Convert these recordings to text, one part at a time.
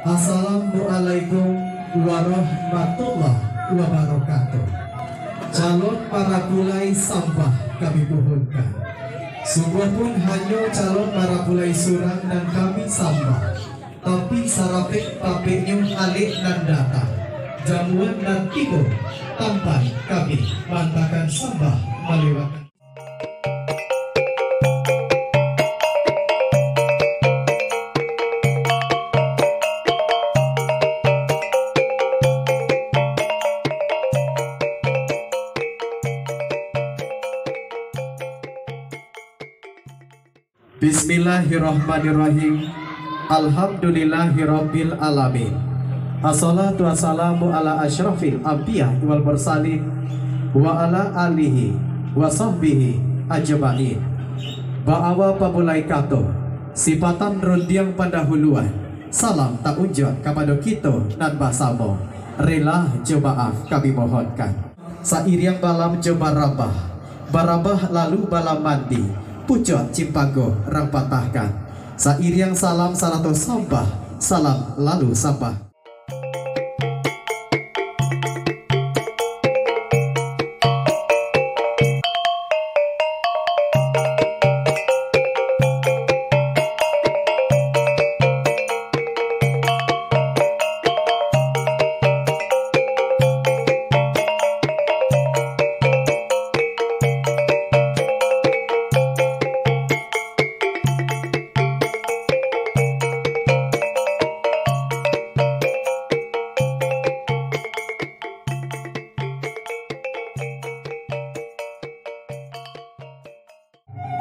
Assalamualaikum warahmatullahi wabarakatuh. Calon para pulai sampah kami mohonkan. Sungguh pun hanya calon para pulai surang dan kami sampah, tapi sarapek papeknya alik dan datang. Jamuan dan tibo tampan kami mantakan sembah melewatkan. Bismillahirrahmanirrahim. Alhamdulillahirabbil alamin. Assalatu wassalamu ala asyrafil anbiya wal mursalin wa ala alihi wa sahbihi ajma'in. Ba'awa pamulai kato sipatan rundiang pandahuluan. Salam tak unjat kepada kita dan basamo. Rela jemaah kami mohonkan. Sairiang balam jemar barabah lalu balam mandi. Pucot cimpago rang patahkan. Sairiang salam saratus sampah. Salam lalu sampah.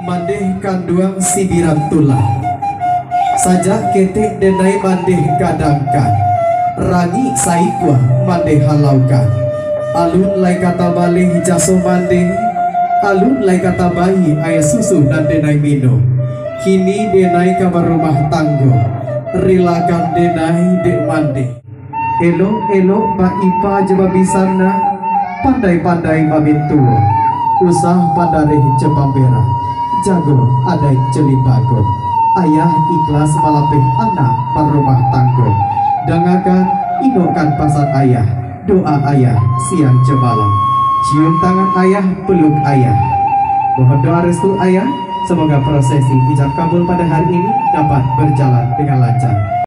Mandeh kanduang sibiran tulah sajak ketek denai mandeh kadangkan rangi saikwa mandeh halaukan alun lai kata balih jaso mandeh alun lai kata bayi ayah susu dan denai minum kini denai kamar rumah tanggo rilakan denai dek mandeh elok ba ipa jeba bisana pandai-pandai mamintuo usah pandareh jepambera jago ada celibago ayah ikhlas malapih anak perumah tanggo dengarkan inokan pasat ayah doa ayah siang jemalam cium tangan ayah peluk ayah mohon doa restu ayah semoga prosesi ijab kabul pada hari ini dapat berjalan dengan lancar.